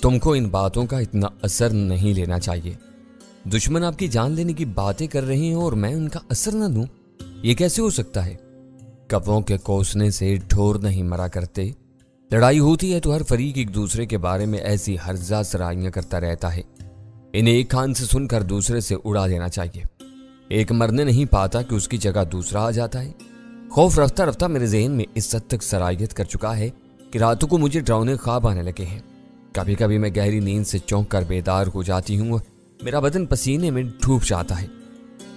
تم کو ان باتوں کا اتنا اثر نہیں لینا چاہیے۔ دشمن آپ کی جان لینے کی باتیں کر رہے ہیں اور میں ان کا اثر نہ دوں، یہ کیسے ہو سکتا ہے؟ کپوں کے کوسنے سے ڈھور نہیں مرا کرتے۔ لڑائی ہوتی ہے تو ہر فریق ایک دوسرے کے بارے میں ایسی ہرزہ سرائیاں کرتا رہتا ہے، انہیں ایک کان سے سن کر دوسرے سے اڑا دینا چاہیے۔ ایک مرنے نہیں پاتا کہ اس کی جگہ دوسرا آ جاتا ہے۔ خوف رفتہ رفتہ میرے ذہن میں اس حد تک سرایت کر چکا ہے کہ راتوں کو مجھے ڈراؤنے خواب آنے لگے ہیں۔ کبھی کبھی میں گہری نیند سے چونک کر بیدار ہو جاتی ہوں، میرا بدن پسینے میں ڈوب جاتا ہے۔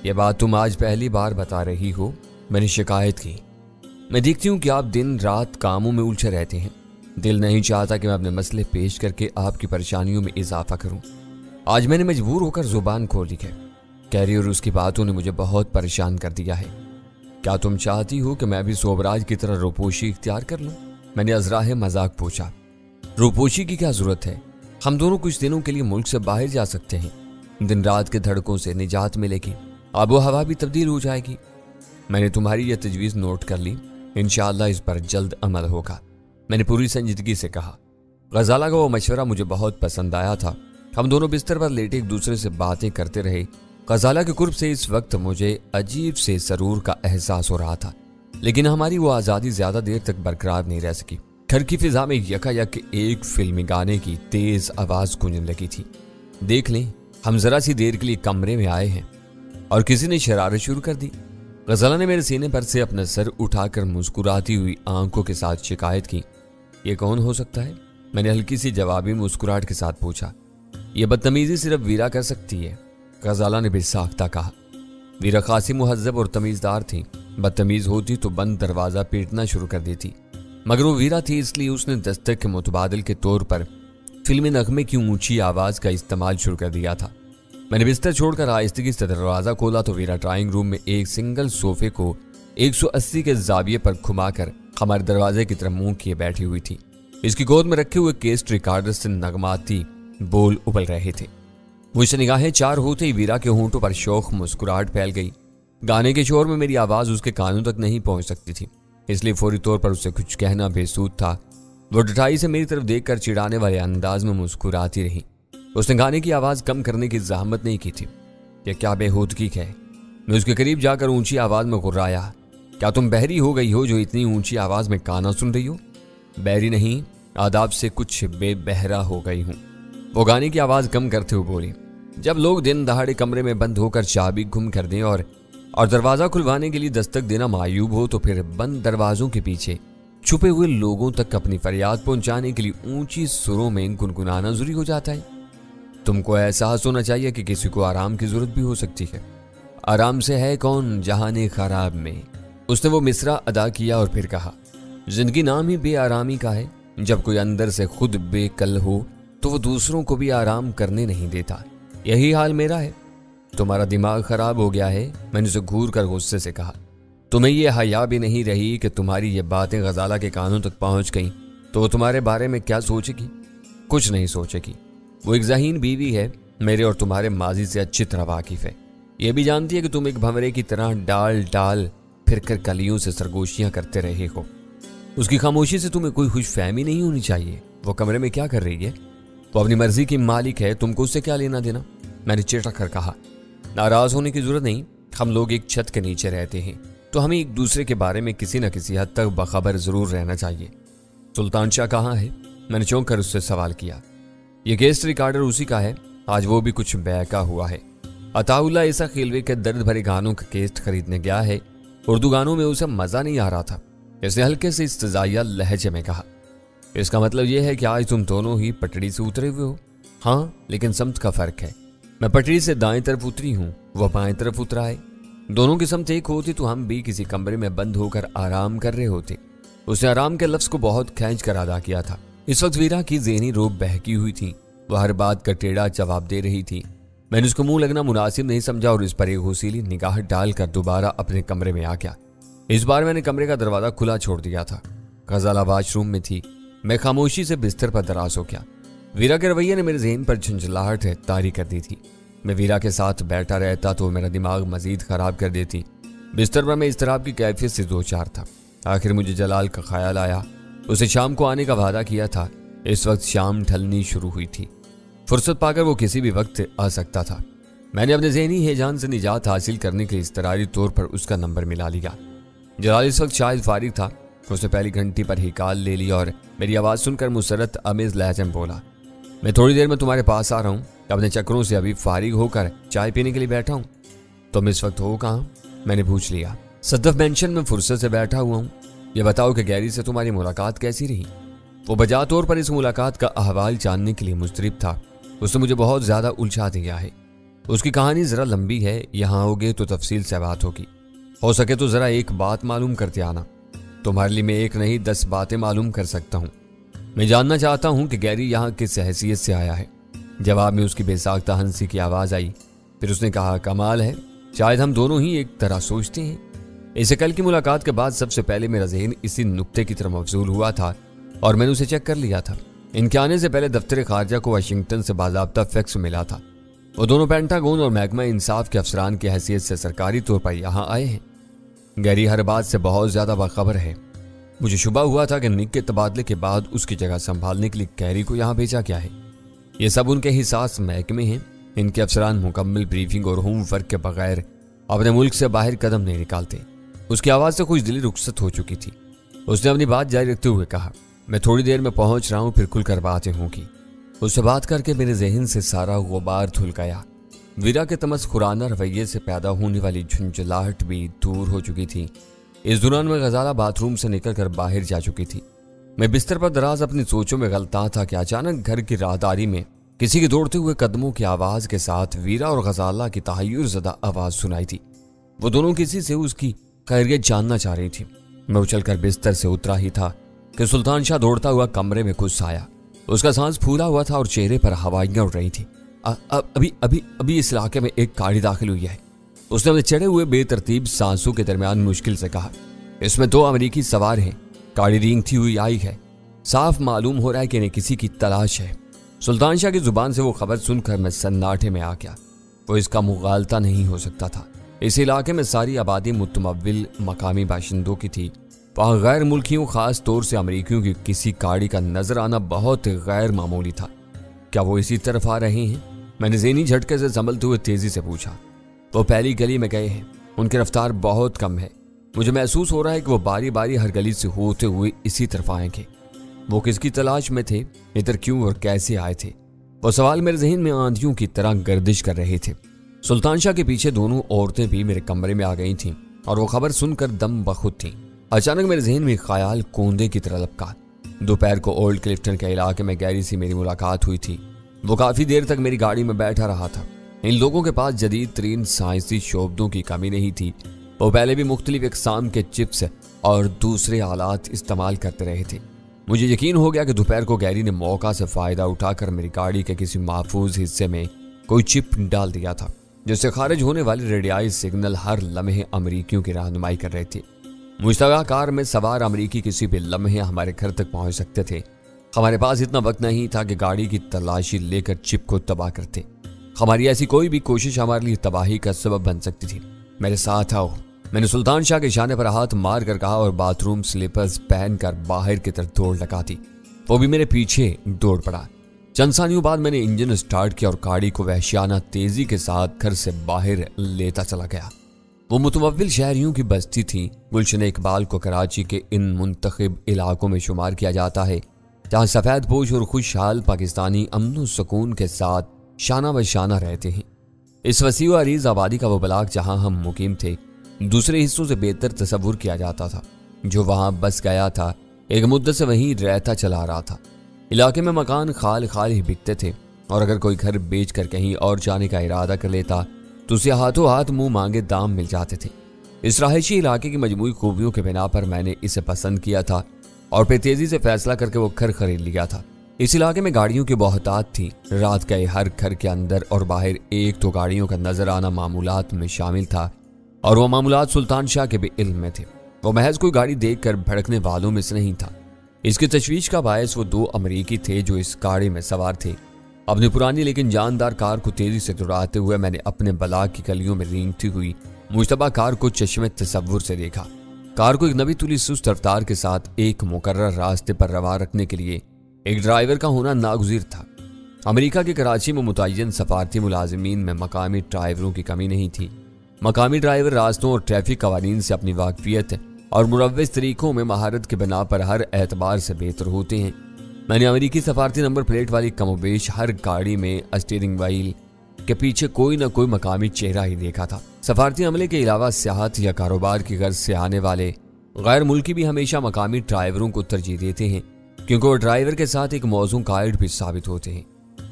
یہ بات تم آج پہلی بار بتا رہی ہو، میں نے شکایت کی۔ میں دیکھتی ہوں کہ آپ دن رات کاموں میں الجھے رہتے ہیں، دل نہیں چاہتا کہ میں اپنے مسئلے پیش کر کے آپ کی پریشانیوں میں اضافہ کروں۔ آج میں نے مجبور ہو کر زبان کھولی ہے۔ کیری اور اس کی باتوں نے مجھے بہت پریشان کر دیا ہے۔ کیا تم چاہتی ہو کہ میں بھی سوبراج کی طرح روپوشی اختیار کر لوں؟ میں نے ازراہ مذاق پوچھا۔ روپوشی کی کیا ضرورت ہے؟ ہم دونوں کچھ دنوں کے لیے ملک سے باہر جا سکتے ہیں، دن رات کے دھڑکوں سے نجات ملے گی، آب و ہوا بھی تبدیل ہو جائے گی۔ میں نے تمہاری یہ تجویز نوٹ کر لی، انشاءاللہ اس پر جلد عمل ہوگا، میں نے پوری سنجیدگی سے کہا۔ غزالہ کا وہ مشورہ مجھے بہت پسند آیا تھا۔ ہم دونوں بستر پر لیٹے ایک دوسرے سے باتیں کرتے رہے۔ غزالہ کے قرب سے اس وقت مجھے عجیب سے سرور کا احساس ہو رہا تھا، لیکن ہماری وہ آزادی زیادہ دیر تک برقرار نہیں رہ سکی۔ گھر کی فضا میں یکا یک ایک فلمی گانے کی تیز آواز گونجنے لگی تھی۔ دیکھ لیں، ہم ذرا سی دیر کے لیے کمرے میں آئے ہیں اور کسی نے شرارت شروع کر دی۔ غزالہ نے میرے سینے پر سے اپنا سر اٹھا کر مسکراتی ہوئی آنکھوں کے ساتھ شکایت کی۔ یہ کون ہو سکتا ہے؟ میں نے ہلکی سی جوابی مسکراہٹ کے ساتھ پوچھا۔ یہ بدتمیزی صرف ویرا کر سکتی ہے، غزالہ نے بے ساختہ کہا۔ ویرا خاصی مہذب اور تمیزدار تھی، بدتمیز ہوتی تو بند دروازہ پیٹنا شروع کر دیتی، مگر وہ ویرا تھی اس لیے اس نے دستک کے متبادل کے طور پر فلمی نغمے کی اونچی آواز کا استعمال شروع کر دیا تھا۔ میں نے بستر چھوڑ کر آہستگی سے دروازہ کھولا تو ویرا ڈرائنگ روم میں ایک سنگل صوفے کو 180 کے زاویے پر گھما کر ہمارے دروازے کی طرف منہ کیے بیٹھی ہوئی تھی۔ اس کی گود میں رکھے ہوئے کیسٹ ریکارڈر سے نغماتی بول ابل رہے تھے۔ مجھ سے نگاہیں چار ہوتے ہی ویرا کے ہونٹوں پر شوق مسکراہٹ پھیل گئی۔ گانے کے شور میں میری آواز اس کے کانوں تک نہیں پہنچ سکتی تھی، اس لیے فوری طور پر اسے کچھ کہنا بے سود تھا۔ وہ ڈٹائی سے میری طرف دیکھ کر چڑانے والے انداز میں مسکراتی رہی۔ اس نے گانے کی آواز کم کرنے کی زحمت نہیں کی تھی۔ یہ کیا بے ہودگی ہے؟ میں اس کے قریب جا کر اونچی آواز میں غرایا۔ کیا تم بہری ہو گئی ہو جو اتنی اونچی آواز میں گانا سن رہی ہو؟ بہری نہیں، آداب سے کچھ بے بہرا ہو گئی ہوں، وہ گانے کی آواز کم کرتے ہوئے بولی۔ جب لوگ دن دہاڑے کمرے میں بند ہو کر چابی گم کر دیں اور دروازہ کھلوانے کے لیے دستک دینا معیوب ہو تو پھر بند دروازوں کے پیچھے چھپے ہوئے لوگوں تک اپنی فریاد پہنچانے کے لیے اونچی سروں میں گنگنانا ضروری ہو جاتا ہے۔ تم کو احساس ہونا چاہیے کہ کسی کو آرام کی ضرورت بھی ہو سکتی ہے۔ آرام سے ہے کون جہان خراب میں؟ اس نے وہ مصرع ادا کیا اور پھر کہا، زندگی نام ہی بے آرامی کا ہے۔ جب کوئی اندر سے خود بے کل ہو تو وہ دوسروں کو بھی آرام کرنے نہیں دیتا۔ یہی حال میرا ہے۔ تمہارا دماغ خراب ہو گیا ہے، میں نے اسے گھور کر غصے سے کہا۔ تمہیں یہ حیا بھی نہیں رہی کہ تمہاری یہ باتیں غزالہ کے کانوں تک پہنچ گئیں تو وہ تمہارے بارے میں کیا سوچے گی؟ کچھ نہیں سوچے گی۔ وہ ایک ذہین بیوی ہے، میرے اور تمہارے ماضی سے اچھی طرح واقف ہے۔ یہ بھی جانتی ہے کہ تم ایک بھنورے کی طرح ڈال ڈال پھر کر کلیوں سے سرگوشیاں کرتے رہے ہو۔ اس کی خاموشی سے تمہیں کوئی خوش فہمی نہیں ہونی چاہیے۔ وہ کمرے میں کیا کر رہی ہے؟ وہ اپنی مرضی کی مالک ہے، تم کو اس سے کیا لینا دینا؟ میں نے چٹک کر کہا۔ ناراض ہونے کی ضرورت نہیں، ہم لوگ ایک چھت کے نیچے رہتے ہیں تو ہمیں ایک دوسرے کے بارے میں کسی نہ کسی حد تک باخبر ضرور رہنا چاہیے۔ سلطان شاہ کہاں ہے؟ میں نے چونک کر اس سے سوال کیا۔ یہ کیسٹ ریکارڈر اسی کا ہے، آج وہ بھی کچھ بہکا ہوا ہے۔ عطا اللہ ایسا خیلوے کے درد بھرے گانوں کا کیسٹ خریدنے گیا ہے، اردو گانوں میں اسے مزہ نہیں آ رہا تھا۔ اس نے ہلکے سے استزائیہ لہجے میں کہا۔ اس کا مطلب یہ ہے کہ آج تم دونوں ہی پٹڑی سے اترے ہوئے ہو؟ ہاں، لیکن سمت کا فرق ہے۔ میں پٹڑی سے دائیں طرف اتری ہوں، وہ بائیں طرف اترا ہے۔ دونوں کی سمت ایک ہوتی تو ہم بھی کسی کمرے میں بند ہو کر آرام کر رہے ہوتے۔ اس نے آرام کے لفظ کو بہت کھینچ کر ادا کیا تھا۔ اس وقت ویرا کی ذہنی روب بہکی ہوئی تھی، وہ ہر بات کا ٹیڑھا جواب دے رہی تھی۔ میں نے اس کو منہ لگنا مناسب نہیں سمجھا اور اس پر ایک حوصیلی نگاہ ڈال کر دوبارہ اپنے کمرے میں آ گیا۔ اس بار میں نے کمرے کا دروازہ کھلا چھوڑ دیا تھا۔ غزالہ واش روم میں تھی۔ میں خاموشی سے بستر پر دراز ہو گیا۔ ویرا کے رویے نے میرے ذہن پر جھنجھلاہٹ طاری کر دی تھی۔ میں ویرا کے ساتھ بیٹھا رہتا تو میرا دماغ مزید خراب کر دیتی۔ بستر پر میں اضطراب کی کیفیت سے دو چار تھا۔ آخر مجھے جلال کا خیال آیا۔ اسے شام کو آنے کا وعدہ کیا تھا۔ इस वक्त शाम ढलनी शुरू हुई थी। फुर्सत पाकर वो किसी भी वक्त आ सकता था। मैंने अपने ज़हनी हैजान से निजात हासिल करने के लिए इज़्तिरारी तौर पर उसका नंबर मिला लिया। जलाल इस वक्त शायद फारिग था। उसने पहली घंटी पर ही कॉल ले ली और मेरी आवाज़ सुनकर मुसरत अमेज़ लहजे में बोला, मैं थोड़ी देर में तुम्हारे पास आ रहा हूँ। अपने चक्करों से अभी फारिग होकर चाय पीने के लिए बैठा हूँ। तुम इस वक्त हो कहाँ? मैंने पूछ लिया। सदफ मेंशन में फुर्सत से बैठा हुआ हूँ। ये बताओ कि गैरी से तुम्हारी मुलाकात कैसी रही? वो बजा तौर पर इस मुलाकात का अहवाल जानने के लिए मुस्तरिब था। उसने मुझे बहुत ज़्यादा उलझा दिया है। उसकी कहानी ज़रा लंबी है, यहाँ आओगे तो तफसील से बात होगी। हो सके तो ज़रा एक बात मालूम करते आना। तुम्हारे लिए मैं एक नहीं 10 बातें मालूम कर सकता हूँ। मैं जानना चाहता हूँ कि गैरी यहाँ किस हैसियत से आया है। जवाब में उसकी बेसाख्ता हंसी की आवाज़ आई। फिर उसने कहा, कमाल है, शायद हम दोनों ही एक तरह सोचते हैं। इसे कल की मुलाकात के बाद सबसे पहले मेरा ज़हन इसी नुक्ते की तरफ मबसूल हुआ था और मैंने उसे चेक कर लिया था। इनके आने से पहले दफ्तर खारजा को वाशिंगटन से बाज़ाब्ता फैक्स मिला था। वो दोनों पेंटागन और महकमा इंसाफ के अफसरान की हैसियत से सरकारी तौर पर यहाँ आए हैं। गैरी हर बात से बहुत ज़्यादा बाखबर है। मुझे शुबा हुआ था कि निक के तबादले के बाद उसकी जगह संभालने के लिए गैरी को यहाँ भेजा गया है। ये सब उनके हिसास महकमे हैं। इनके अफसरान मुकम्मल ब्रीफिंग और होम वर्क के बगैर अपने मुल्क से बाहर कदम नहीं निकालते। उसकी आवाज़ से कुछ दिली रुखसत हो चुकी थी। उसने अपनी बात जारी रखते हुए कहा, मैं थोड़ी देर में पहुंच रहा हूँ, फिर खुलकर बातें होंगी। उससे बात करके मेरे जहन से सारा गुबार धुल गया। वीरा के तमस्खुराना रवैये से पैदा होने वाली झुंझलाहट भी दूर हो चुकी थी। इस दौरान मैं गजाला बाथरूम से निकलकर बाहर जा चुकी थी। मैं बिस्तर पर दराज अपनी सोचों में गलता था कि अचानक घर की राहदारी में किसी के दौड़ते हुए कदमों की आवाज के साथ वीरा और गजाला की तहय्युर ज़दा आवाज सुनाई थी। वो दोनों किसी से उसकी खैरियत जानना चाह रही थी। मैं उछलकर बिस्तर से उतरा ही था कि सुल्तान शाह दौड़ता हुआ कमरे में घुस आया। उसका सांस फूला हुआ था और चेहरे पर हवाइयां उड़ रही थी। अभी इस इलाके में एक गाड़ी दाखिल हुई है। उसने अपने चढ़े हुए बेतरतीब सांसों के दरमियान मुश्किल से कहा, इसमें 2 अमरीकी सवार हैं। गाड़ी रेंगती हुई आई है। साफ मालूम हो रहा है कि इन्हें किसी की तलाश है। सुल्तान शाह की जुबान से वो खबर सुनकर मैं सन्नाटे में आ गया। वो इसका मुगालता नहीं हो सकता था। इस इलाके में सारी आबादी मुतमव्विल मकामी बाशिंदों की थी। वहाँ गैर मुल्कियों, खास तौर से अमरीकियों की किसी गाड़ी का नजर आना बहुत गैर मामूली था। क्या वो इसी तरफ आ रहे हैं? मैंने ज़हनी झटके से संभलते हुए तेजी से पूछा। वो पहली गली में गए हैं। उनकी रफ्तार बहुत कम है। मुझे महसूस हो रहा है कि वो बारी बारी हर गली से होते हुए इसी तरफ आएंगे। वो किसकी तलाश में थे? इधर क्यों और कैसे आए थे? वो सवाल मेरे जहन में आंधियों की तरह गर्दिश कर रहे थे। सुल्तान शाह के पीछे दोनों औरतें भी मेरे कमरे में आ गई थीं और वो खबर सुनकर दम बखुद थीं। अचानक मेरे जहन में ख्याल कोंदे की तरह लपका। दोपहर को ओल्ड क्लिफ्टन के इलाके में गैरी से मेरी मुलाकात हुई थी। वो काफ़ी देर तक मेरी गाड़ी में बैठा रहा था। इन लोगों के पास जदीद तरीन साइंसी शोबदों की कमी नहीं थी। वो पहले भी मुख्तलिफ इकसाम के चिप्स और दूसरे आलात इस्तेमाल करते रहे थे। मुझे यकीन हो गया कि दोपहर को गैरी ने मौका से फ़ायदा उठाकर मेरी गाड़ी के किसी महफूज हिस्से में कोई चिप डाल दिया था, जिससे खारिज होने वाले रेडियाई सिग्नल हर लम्हे अमरीकियों की रहनुमाई कर रहे थे। मुश्तबा कार में सवार अमरीकी किसी भी लम्हे हमारे घर तक पहुंच सकते थे। हमारे पास इतना वक्त नहीं था कि गाड़ी की तलाशी लेकर चिप को तबाह करते। हमारी ऐसी कोई भी कोशिश हमारे लिए तबाही का सबब बन सकती थी। मेरे साथ आओ, मैंने सुल्तान शाह के इशारे पर हाथ मार कर कहा और बाथरूम स्लीपर्स पहनकर बाहर की तरफ दौड़ लगा दी। वो भी मेरे पीछे दौड़ पड़ा। चंद सानियों बाद मैंने इंजन स्टार्ट किया और गाड़ी को वहशियाना तेजी के साथ घर से बाहर लेता चला गया। वो मुतमव्विल शहरियों की बस्ती थी। गुलशन इकबाल को कराची के इन मुंतखब इलाकों में शुमार किया जाता है जहाँ सफ़ेद पोश और खुशहाल पाकिस्तानी अमन सुकून के साथ शाना बशाना रहते हैं। इस वसी व अरीज आबादी का वो बलाक जहाँ हम मुकीम थे, दूसरे हिस्सों से बेहतर तस्वुर किया जाता था। जो वहाँ बस गया था, एक मुद्दत से वहीं रहता चला रहा था। इलाके में मकान खाल खाल ही बिकते थे और अगर कोई घर बेच कर कहीं और जाने का इरादा कर लेता तो उसे हाथों हाथ मुंह मांगे दाम मिल जाते थे। इस रहायशी इलाके की मजमूई खूबियों के बिना पर मैंने इसे पसंद किया था और फिर तेजी से फैसला करके वो घर खरीद लिया था। इस इलाके में गाड़ियों की बहुतात थी। रात के हर घर के अंदर और बाहर एक तो गाड़ियों का नजर आना मामूलात में शामिल था और वो मामूलात सुल्तान शाह के भी इल्म में थे। वो महज कोई गाड़ी देखकर भड़कने वालों में से नहीं था। इसकी तशवीश का बायस वो 2 अमरीकी थे जो इस गाड़ी में सवार थे। अपनी पुरानी लेकिन जानदार कार को तेजी से दौड़ाते हुए मैंने अपने बलाक की गलियों में रेंगती हुई मुश्तबा कार को चश्मे तसव्वुर से देखा। कार को एक नबी तुली सुस्त रफ्तार के साथ एक मुकर्रर रास्ते पर रवा रखने के लिए एक ड्राइवर का होना नागुज़ीर था। अमेरिका के कराची में मुतय्यन सफारती मुलाजिमीन में मकामी ड्राइवरों की कमी नहीं थी। मकामी ड्राइवर रास्तों और ट्रैफिक कवानीन से अपनी वाकफियत और मुरव्वज तरीकों में महारत के बिना पर हर एतबार से बेहतर होते हैं। मैंने अमेरिकी सफारती नंबर प्लेट वाली कमोबेश हर गाड़ी में स्टीयरिंग व्हील के पीछे कोई न कोई मकामी चेहरा ही देखा था। सफारती अमले के अलावा सियाहत या कारोबार की गर्ज से आने वाले गैर मुल्की भी हमेशा मकामी ड्राइवरों को तरजीह देते हैं, क्योंकि वो ड्राइवर के साथ एक मौजूद गाइड भी साबित होते हैं।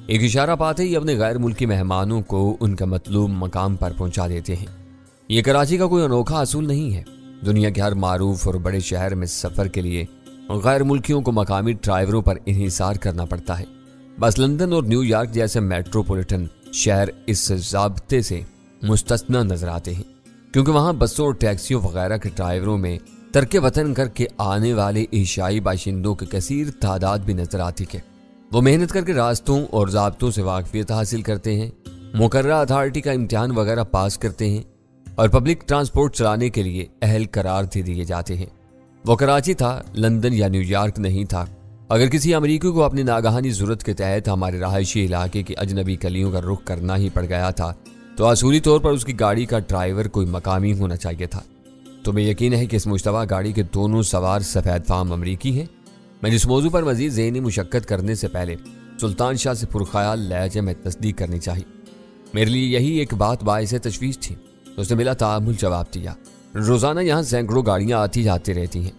एक इशारा पाते ही अपने गैर मुल्की मेहमानों को उनका मतलूब मकाम पर पहुंचा देते हैं। ये कराची का कोई अनोखा असूल नहीं है। दुनिया के हर मारूफ और बड़े शहर में सफर के लिए गैर मुल्कियों को मकामी ड्राइवरों पर इन्हिसार करना पड़ता है। बस लंदन और न्यूयॉर्क जैसे मेट्रोपॉलिटन शहर इस ज़ाब्ते से मुस्तस्ना नजर आते हैं, क्योंकि वहां बसों और टैक्सियों वगैरह के ड्राइवरों में तरके वतन करके आने वाले एशियाई बाशिंदों की कसीर तादाद भी नजर आती है। वो मेहनत करके रास्तों और ज़ाब्तों से वाकफियत हासिल करते हैं, मुकर्ररा अथॉरिटी का इम्तिहान वगैरह पास करते हैं और पब्लिक ट्रांसपोर्ट चलाने के लिए अहल करार दे दिए जाते हैं। वो कराची था, लंदन या न्यूयॉर्क नहीं था। अगर किसी अमरीकी को अपनी नागहानी ज़रूरत के तहत हमारे रहायशी इलाके की अजनबी गलियों का रुख करना ही पड़ गया था, तो असूली तौर पर उसकी गाड़ी का ड्राइवर कोई मकामी होना चाहिए था। तुम्हें यकीन है कि इस मुश्तबा गाड़ी के दोनों सवार सफ़ेद फाम अमरीकी हैं? मैंने इस मौजू पर मज़ीद ज़हनी मुशक्कत करने से पहले सुल्तान शाह से पुरख्याल लहजे में तस्दीक करनी चाहिए। मेरे लिए यही एक बात बाइस तशवीश थी। उसने मिला तामुल जवाब दिया, रोज़ाना यहाँ सैकड़ों गाड़ियाँ आती जाती रहती हैं।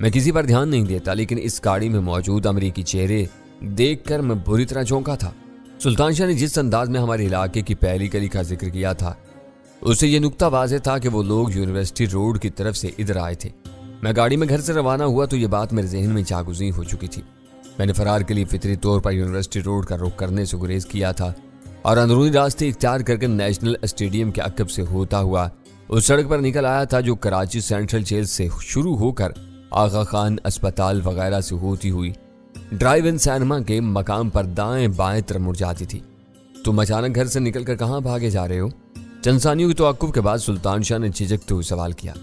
मैं किसी पर ध्यान नहीं देता, लेकिन इस गाड़ी में मौजूद अमरीकी चेहरे देखकर मैं बुरी तरह चौंका था। सुल्तान शाह ने जिस अंदाज में हमारे इलाके की पहली गली का जिक्र किया था, उससे यह नुक्ता वाज़ेह था कि वो लोग यूनिवर्सिटी रोड की तरफ से इधर आए थे। मैं गाड़ी में घर से रवाना हुआ तो ये बात मेरे जहन में जागुज़ी हो चुकी थी। मैंने फरार के लिए फितरी तौर पर यूनिवर्सिटी रोड का रुख करने से गुरेज किया था और अंदरूनी रास्ते इख्तियार करके नेशनल स्टेडियम के अकब से होता हुआ उस सड़क पर निकल आया था जो कराची सेंट्रल जेल से शुरू होकर आगा खान अस्पताल वगैरह से होती हुई ड्राइव इन सिनेमा के मकाम पर दाएं बाएं तरफ मुड़ जाती थी। तुम अचानक घर से निकलकर कहाँ भागे जा रहे हो? चंद सानियों की तवक्कुफ के बाद सुल्तान शाह ने झिझकते हुए सवाल किया।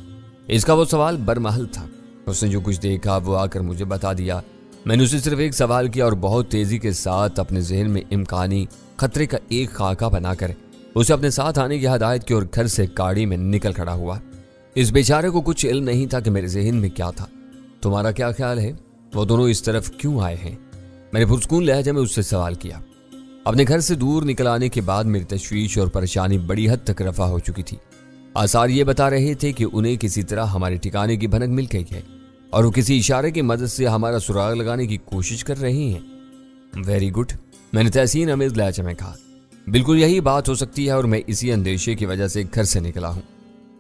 इसका वो सवाल बरमहल था। उसने जो कुछ देखा वो आकर मुझे बता दिया। मैंने उसे सिर्फ एक सवाल किया और बहुत तेजी के साथ अपने जहन में इम्कानी खतरे का एक खाका बनाकर उसे अपने साथ आने की हदायत की और घर से गाड़ी में निकल खड़ा हुआ। इस बेचारे को कुछ इल्म नहीं था कि मेरे जहन में क्या था। तुम्हारा क्या ख्याल है, वो दोनों इस तरफ क्यों आए हैं? मैंने पुरस्कून लहजे में उससे सवाल किया। अपने घर से दूर निकल आने के बाद मेरी तशवीश और परेशानी बड़ी हद तक रफा हो चुकी थी। आसार ये बता रहे थे कि उन्हें किसी तरह हमारे ठिकाने की भनक मिल गई है और वो किसी इशारे की मदद से हमारा सुराग लगाने की कोशिश कर रही हैं। वेरी गुड, मैंने तहसीन अमेज लहजे में कहा। बिल्कुल यही बात हो सकती है और मैं इसी अंदेशे की वजह से घर से निकला हूँ।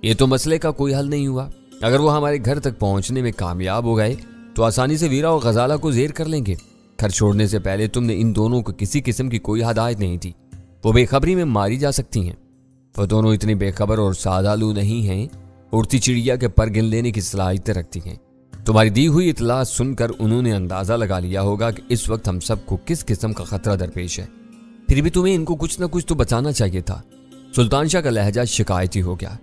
ये तो मसले का कोई हल नहीं हुआ। अगर वो हमारे घर तक पहुंचने में कामयाब हो गए तो आसानी से वीरा और गजाला को जेर कर लेंगे। घर छोड़ने से पहले तुमने इन दोनों को किसी किस्म की कोई हदायत नहीं दी। वो बेखबरी में मारी जा सकती हैं। वो दोनों इतनी बेखबर और सादालू नहीं हैं। उड़ती चिड़िया के पर गिन लेने की सलाहियत रखती हैं। तुम्हारी दी हुई इतला सुनकर उन्होंने अंदाजा लगा लिया होगा कि इस वक्त हम सबको किस किस्म का खतरा दरपेश है। फिर भी तुम्हें इनको कुछ न कुछ तो बचाना चाहिए था। सुल्तान शाह का लहजा शिकायती हो गया।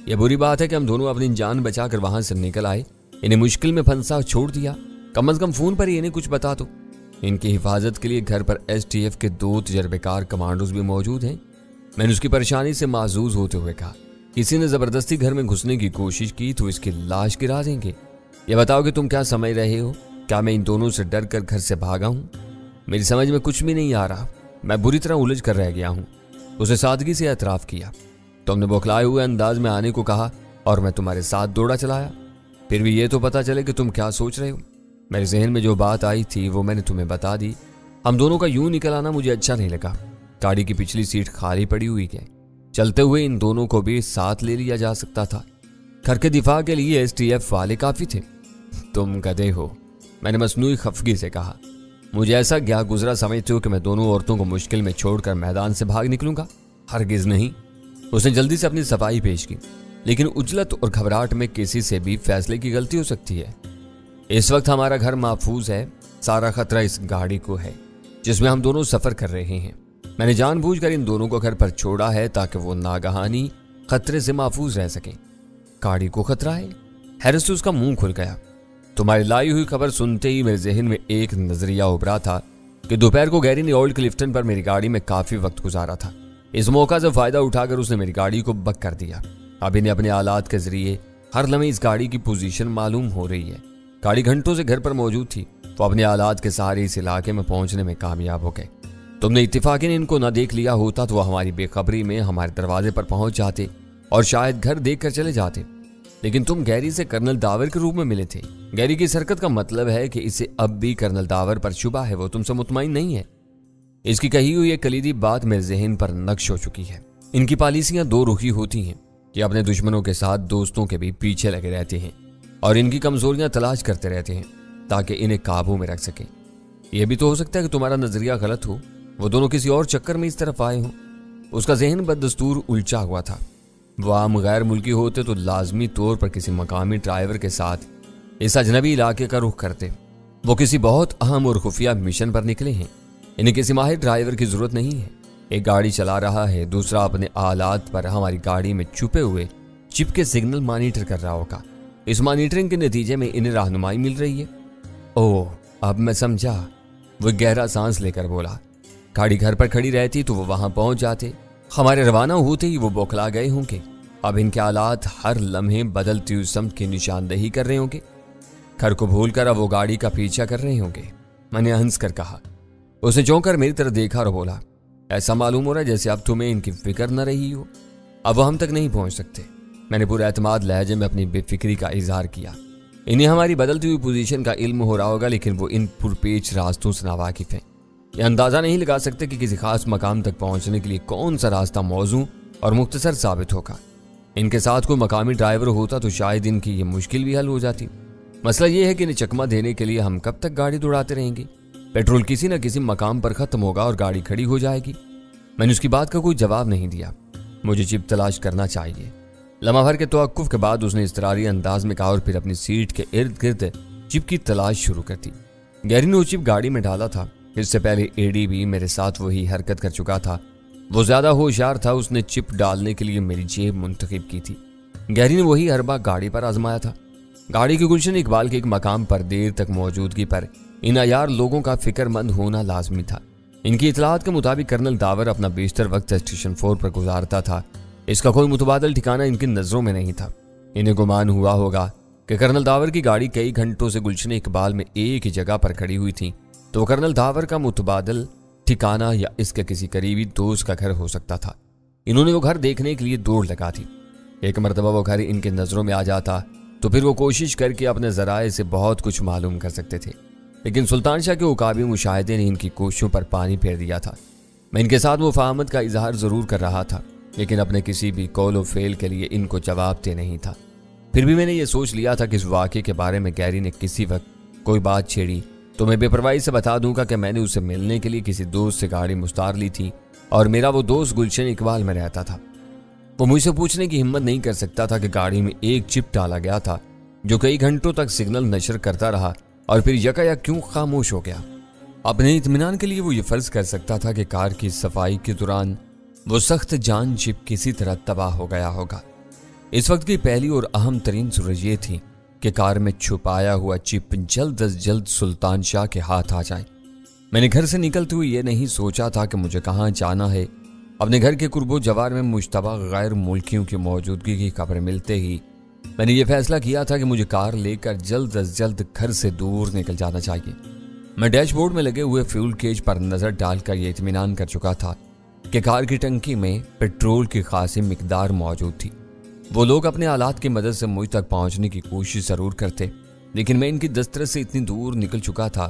यह बुरी बात है कि हम दोनों अपनी जान बचाकर वहां से निकल आए, इन्हें मुश्किल में फंसा छोड़ दिया। कम से कम फोन पर ही इन्हें कुछ बता दो। इनकी हिफाजत के लिए घर पर STF के 2 तजर्बेकार कमांडोज भी मौजूद हैं। मैंने उसकी परेशानी से माजूज होते हुए कहा, किसी ने जबरदस्ती घर में घुसने की कोशिश की तो इसकी लाश गिरा देंगे। ये बताओ कि तुम क्या समझ रहे हो? क्या मैं इन दोनों से डर कर घर से भागा हूँ? मेरी समझ में कुछ भी नहीं आ रहा। मैं बुरी तरह उलझ कर रह गया हूँ। उसे सादगी से एतराफ़ किया। तुमने बौखलाए हुए अंदाज में आने को कहा और मैं तुम्हारे साथ दौड़ा चलाया। फिर भी ये तो पता चले कि तुम क्या सोच रहे हो। मेरे जहन में जो बात आई थी वो मैंने तुम्हें बता दी। हम दोनों का यूं निकल आना मुझे अच्छा नहीं लगा। गाड़ी की पिछली सीट खाली पड़ी हुई है। चलते हुए इन दोनों को भी साथ ले लिया जा सकता था। घर के दिफा के लिए STF वाले काफी थे। तुम गधे हो, मैंने मसनूई खफगी से कहा। मुझे ऐसा क्या गुजरा समझते हो कि मैं दोनों औरतों को मुश्किल में छोड़कर मैदान से भाग निकलूंगा? हरगिज नहीं। उसने जल्दी से अपनी सफाई पेश की, लेकिन उजलत और घबराहट में किसी से भी फैसले की गलती हो सकती है। इस वक्त हमारा घर महफूज है। सारा खतरा इस गाड़ी को है जिसमें हम दोनों सफर कर रहे हैं। मैंने जानबूझकर इन दोनों को घर पर छोड़ा है ताकि वो नागहानी खतरे से महफूज रह सके। गाड़ी को खतरा है? हैरत से उसका मुंह खुल गया। तुम्हारी लाई हुई खबर सुनते ही मेरे जहन में एक नजरिया उभरा था कि दोपहर को गैरी ने ओल्ड क्लिफ्टन पर मेरी गाड़ी में काफी वक्त गुजारा था। इस मौका से फायदा उठाकर उसने मेरी गाड़ी को बक कर दिया। अब इन्हें अपने आलात के जरिए हर लम्हे इस गाड़ी की पोजीशन मालूम हो रही है। गाड़ी घंटों से घर पर मौजूद थी, वो अपने आलात के सहारे इस इलाके में पहुंचने में कामयाब हो गए। तुमने इत्तेफाकन इनको न देख लिया होता तो वो हमारी बेखबरी में हमारे दरवाजे पर पहुंच जाते और शायद घर देख कर चले जाते। लेकिन तुम गैरी से कर्नल दावर के रूप में मिले थे। गैरी की इस हरकत का मतलब है कि इसे अब भी कर्नल दावर पर शुबा है, वो तुमसे मुतमईन नहीं है। इसकी कही हुई एक कलीदी बात मेरे जहन पर नक्श हो चुकी है। इनकी पॉलिसियां दो रुखी होती हैं कि अपने दुश्मनों के साथ दोस्तों के भी पीछे लगे रहते हैं और इनकी कमजोरियां तलाश करते रहते हैं ताकि इन्हें काबू में रख सकें। यह भी तो हो सकता है कि तुम्हारा नजरिया गलत हो, वो दोनों किसी और चक्कर में इस तरफ आए हों। उसका जहन बददस्तूर उलझा हुआ था। वो आम गैर मुल्की होते तो लाजमी तौर पर किसी मकामी ड्राइवर के साथ इस अजनबी इलाके का रुख करते। वो किसी बहुत अहम और खुफिया मिशन पर निकले हैं। इन्हें किसी माहिर ड्राइवर की जरूरत नहीं है। एक गाड़ी चला रहा है, दूसरा अपने आलात पर हमारी गाड़ी में छुपे हुए चिप के सिग्नल मॉनिटर कर रहा होगा। इस मॉनिटरिंग के नतीजे में इन्हें रहनुमाई मिल रही है। ओह, अब मैं समझा। वो गहरा सांस लेकर बोला, गाड़ी घर पर खड़ी रहती तो वो वहां पहुंच जाते। हमारे रवाना होते ही वो बौखला गए होंगे। अब इनके हालात हर लम्हे बदलती हुई समत की निशानदेही कर रहे होंगे। घर को भूलकर अब वो गाड़ी का पीछा कर रहे होंगे। मैंने हंस कर कहा। उसने चौंक कर मेरी तरफ देखा और बोला, ऐसा मालूम हो रहा है जैसे अब तुम्हें इनकी फिक्र न रही हो। अब वो हम तक नहीं पहुंच सकते। मैंने पूरे एतमाद लहजे में अपनी बेफिक्री का इजहार किया। इन्हें हमारी बदलती हुई पोजीशन का इल्म हो रहा होगा, लेकिन वो इन पुरपेच रास्तों से नावाकिफ हैं। ये अंदाजा नहीं लगा सकते कि किसी खास मकाम तक पहुंचने के लिए कौन सा रास्ता मौजू और मुख्तसर साबित होगा। इनके साथ कोई मकामी ड्राइवर होता तो शायद इनकी ये मुश्किल भी हल हो जाती। मसला ये है कि इन्हें चकमा देने के लिए हम कब तक गाड़ी दौड़ाते रहेंगे। पेट्रोल किसी न किसी मकाम पर खत्म होगा और गाड़ी खड़ी हो जाएगी। मैंने उसकी बात का कोई जवाब नहीं दिया। मुझे चिप तलाश करना चाहिए। लम्हा भर के तवक्कुफ के बाद उसने इस्तरारी अंदाज में कहा और फिर अपनी सीट के इर्द गिर्द चिप की तलाश शुरू कर दी। गैरी ने वो चिप गाड़ी में डाला था। इससे पहले एडी भी मेरे साथ वही हरकत कर चुका था। वो ज्यादा होशियार था। उसने चिप डालने के लिए मेरी जेब मुंतखब की थी। गैरी ने वही हरबा गाड़ी पर आजमाया था। गाड़ी के गुलशन इकबाल के एक मकाम पर देर तक मौजूदगी पर इन अयार लोगों का फिक्रमंद होना लाजमी था। इनकी इतलात के मुताबिक कर्नल दावर अपना बेशतर वक्त स्टेशन 4 पर गुजारता था। इसका कोई मुतबादल ठिकाना इनकी नजरों में नहीं था। इन्हें गुमान हुआ होगा कि कर्नल दावर की गाड़ी कई घंटों से गुलशन इकबाल में एक ही जगह पर खड़ी हुई थी, तो कर्नल दावर का मुतबादल ठिकाना या इसके किसी करीबी दोस्त का घर हो सकता था। इन्होंने वो घर देखने के लिए दौड़ लगा थी। एक मरतबा वो घर इनके नजरों में आ जाता तो फिर वो कोशिश करके अपने जराए से बहुत कुछ मालूम कर सकते थे, लेकिन सुल्तान शाह के उकाबी मुशाहिदे ने इनकी कोशिशों पर पानी फेर दिया था। मैं इनके साथ मुफाहमत का इजहार जरूर कर रहा था, लेकिन अपने किसी भी कौल व फेल के लिए इनको जवाब दे नहीं था। फिर भी मैंने ये सोच लिया था कि इस वाक़े के बारे में गैरी ने किसी वक्त कोई बात छेड़ी तो मैं बेपरवाही से बता दूंगा कि मैंने उसे मिलने के लिए किसी दोस्त से गाड़ी मुस्तार ली थी और मेरा वो दोस्त गुलशन इकबाल में रहता था। वो मुझसे पूछने की हिम्मत नहीं कर सकता था कि गाड़ी में एक चिप डाला गया था जो कई घंटों तक सिग्नल नशर करता रहा और फिर यकायक क्यों खामोश हो गया। अपने इत्मीनान के लिए वो ये फर्ज कर सकता था कि कार की सफाई के दौरान वो सख्त जान चिप किसी तरह तबाह हो गया होगा। इस वक्त की पहली और अहम तरीन सूरज ये थी कि कार में छुपाया हुआ चिप जल्द अज जल्द सुल्तान शाह के हाथ आ जाए। मैंने घर से निकलते हुए ये नहीं सोचा था कि मुझे कहाँ जाना है। अपने घर के कुर्बो जवार में मुश्तबा गैर मुल्कियों की मौजूदगी की खबर मिलते ही मैंने ये फैसला किया था कि मुझे कार लेकर जल्द अज जल्द घर से दूर निकल जाना चाहिए। मैं डैशबोर्ड में लगे हुए फ्यूल केज पर नजर डालकर यह इत्मीनान कर चुका था कि कार की टंकी में पेट्रोल की खासी मिकदार मौजूद थी। वो लोग अपने आलात की मदद से मुझ तक पहुंचने की कोशिश जरूर करते, लेकिन मैं इनकी दस्तरस से इतनी दूर निकल चुका था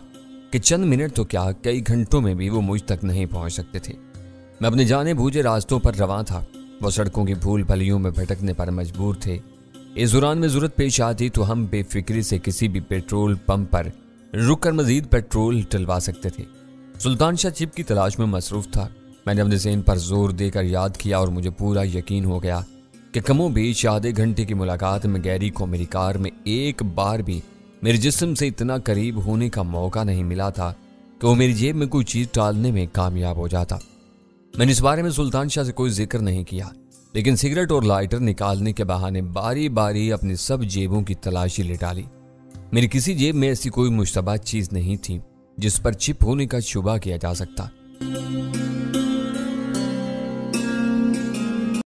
कि चंद मिनट तो क्या कई घंटों में भी वो मुझ तक नहीं पहुंच सकते थे। मैं अपने जाने बूझे रास्तों पर रवां था। वो सड़कों की भूल भलियों में भटकने पर मजबूर थे। इस दौरान में जरूरत पेश आती तो हम बेफिक्री से किसी भी पेट्रोल पंप पर रुक कर मजीद पेट्रोल डलवा सकते थे। सुल्तान शाह चिप की तलाश में मसरूफ था। मैंने अपने ज़हन पर जोर देकर याद किया और मुझे पूरा यकीन हो गया कि कमोबेश आधे घंटे की मुलाकात में गैरी को मेरी कार में एक बार भी मेरे जिस्म से इतना करीब होने का मौका नहीं मिला था कि वो मेरी जेब में कोई चीज़ डालने में कामयाब हो जाता। मैंने इस बारे में सुल्तान शाह से कोई जिक्र नहीं किया, लेकिन सिगरेट और लाइटर निकालने के बहाने बारी बारी अपनी सब जेबों की तलाशी ले डाली। मेरी किसी जेब में ऐसी कोई मुश्तबा चीज नहीं थी जिस पर चिप होने का शुबा किया जा सकता।